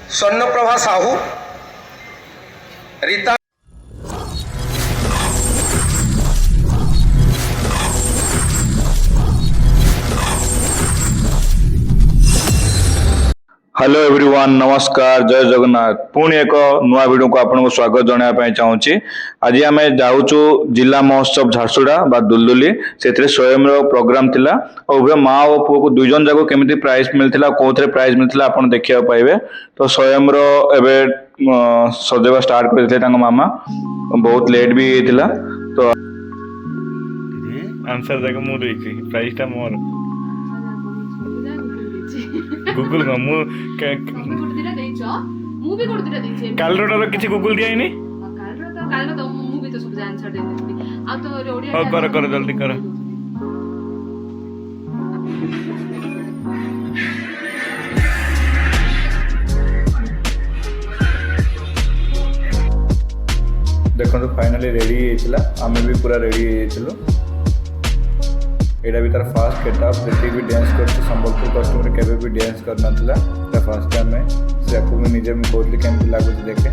Swarnaprabha Sahu, Rita hello everyone नमस्कार जय जगन्नाथ पुणी एक नुआ वीडियो को आपको स्वागत जनाया चाहूँगी। आज आम जाऊँ जिला महोत्सव झारसुगुड़ा बा दुलदुली से स्वयं प्रोग्राम थिला और उभय माँ और पुओ को दुई जन जाक केमी प्राइज मिलता कौन प्राइज मिलता आप देखा पाइबे। तो स्वयं सजेवा स्टार्ट करते मामा बहुत लेट भी होता तो आंसर जाक मु देछि प्राइस टा मोर गुगल का मु काल रोटर किछि गुगल दिया नहीं कर जल्दी कर देखो तो फाइनली रेडी होइतिला आमे भी पूरा रेडी होइतिलो। एटा भी तार फास्ट गेटअप जति भी डांस करते संबलपुर कस्टमर केबे भी डांस करना थिला ता फर्स्ट टाइम में से आपको भी निजे में कोडली केमति लागो देखे।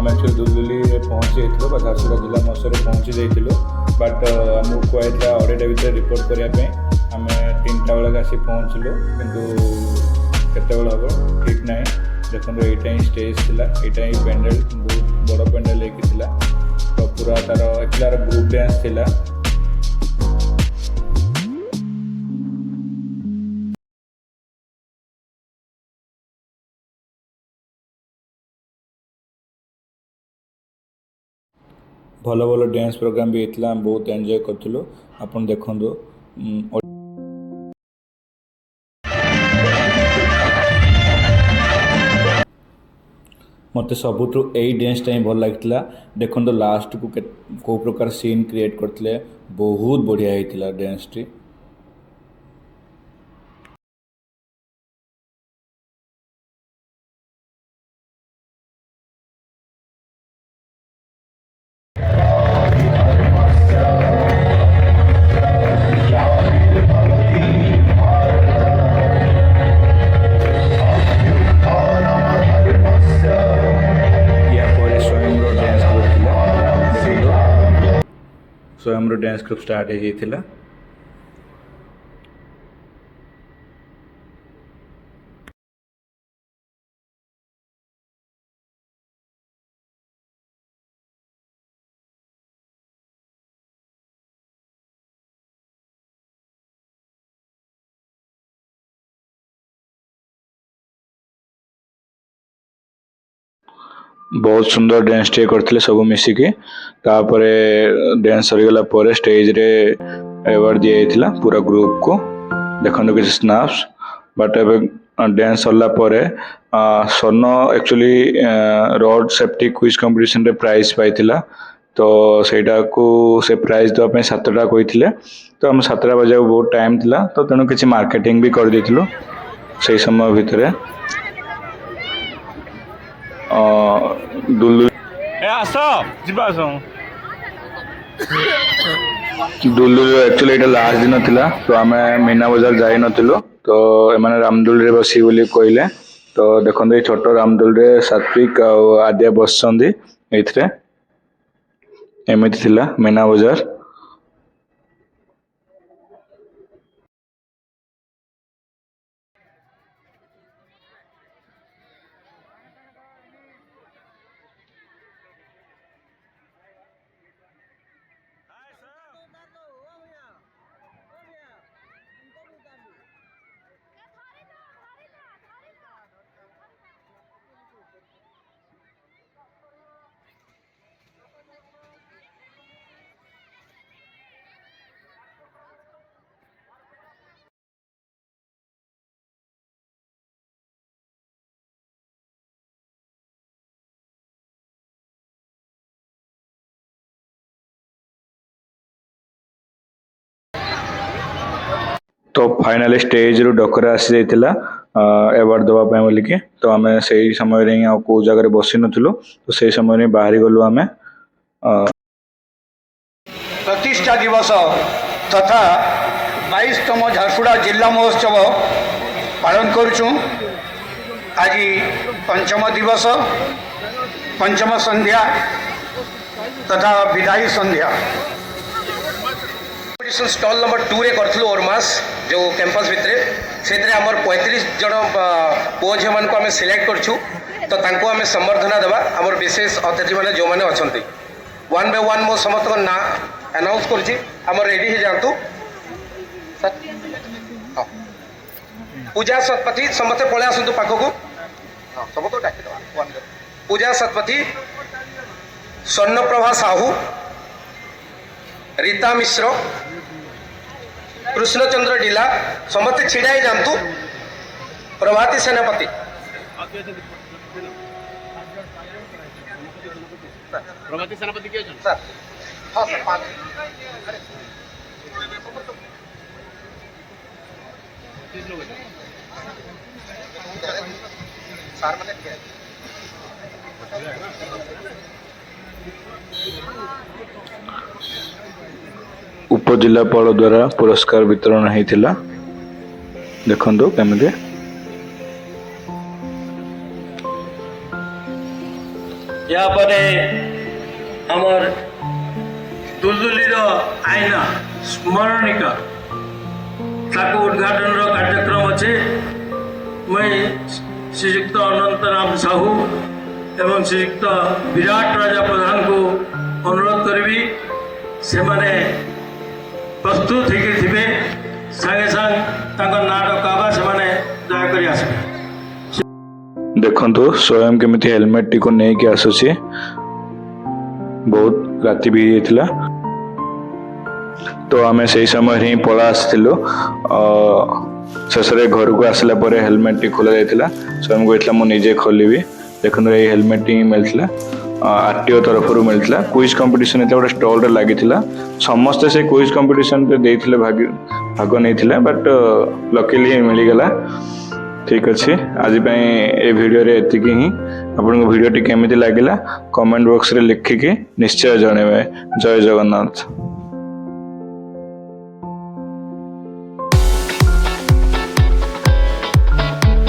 एक्चुअली दुलदुली पहुँची जाइए झारसुगुड़ा जिला महोत्सव पहुँची जाइलु बट आमको कहता 2:30 भितर रिपोर्ट करने आम 3टा बेलक आसी पहुँचलु किंतु केत हम ठीक ना देखो यहाँ ही स्टेज थी यहाँ ही पेंडेल बहुत बड़ पेंडेल होता तो पूरा तार एक्चुअली ग्रुप डांस थिला। भल भल डांस प्रोग्राम भी होता बहुत एंजॉय करूँ आप देखु। मत सबुठ यही डांसटा ही भल लगी देखो लास्ट को कौ प्रकार सीन क्रिएट करते बहुत बढ़िया होता डांस टी। स्वयं डांस ग्रुप स्टार्ट हो जाता। बहुत सुंदर डांस टे करते सब मिसिकी डांस सरीगला स्टेज रे अवार्ड दिया जाता पूरा ग्रुप को देखो किसी स्नैप्स बट डांस सरला स्वर्ण actually road safety quiz competition रे प्राइज पाइथिला तो सेटा को से प्राइज दवा 7टा कही तो आम 7टा बजे बहुत टाइम थिला तो तेणु किसी मार्केटिंग भी कर देथिलु से समय भितर दुलदुली एक्चुअली यहाँ लास्ट दिन थिला तो आम मीना बजार जाई नथिलु तो एमाने रामदोली रे बसी बोली कहले तो देखो ये छोट रामदोली रे सात्विक आद्या बसचंदी एथिरे एमिति थिला मीना बजार। तो फाइनाली स्टेज रु डकरा आसी जाइतिला अवार्ड दवा ପାଇଁ बोलिकी तो आमे सेही समय रे आ को जगह बसी नथिलु तो सेही समय रे बाहरी गलु आमे प्रतिष्ठा दिवस तथा 22तम झारसुगुड़ा जिला महोत्सव पालन करुचु। आज पंचम दिवस पंचम संध्या तथा विदाई संध्या स्टॉल नंबर 2 रे करथलु ओरमास जो कैंपस भितरे सेतरे हमर 35 जन पुओ झे मान को हमें सिलेक्ट करछु तो तांको हमें संबर्धना देबा हमर विशेष अतिथि माने जो माने अछंती वन बाय वन मो समस्त को ना अनाउंस करछि हमर रेडी हे जानतु पूजा सतपथी समस्त पळे आसंतु पाखो को समस्त डाकी देबा पूजा सतपथी स्वर्णप्रभा साहू रीता मिश्र कृष्णचंद्र डिला समस्त छिड़ाई जानतु प्रभाती सेनापति प्रभाती सेनापति के जन सर हाँ सर पाँच सर मैंने क्या उपजिलापाल द्वारा पुरस्कार वितरण होता देखो केमती यहाँ पर हमर दुलदुली आईना स्मरणिका ताको उद्घाटन कार्यक्रम अच्छे मैं श्रीयुक्त अनंतराम साहू एवं श्रीयुक्त विराट राजा प्रधान को अनुरोध करी से माने प्रस्तुत होके सागे सांग ना डका से दयाकोरी आसबे देखो स्वयं केमिति हेलमेट टी को नहीं के आसुची बहुत राति भी होता तो आम से समय ही पला आसलु शेष घर को आसला हेलमेट टी खोल जाता स्वयं कहता मुझे खोलि देखो ये हेलमेट ही मिलता आरटीओ तरफ मिलता क्विज कंपटीशन ये गोटे स्टल लगी समस्ते से क्विज कंपटीशन भाग नहीं बट लकीली मिलगला ठीक अच्छे आज ये वीडियो रे एतिकी ही आपन वीडियो टी केमिति लागिला कमेंट बॉक्स रे लिखिके निश्चय जणेबे। जय जगन्नाथ।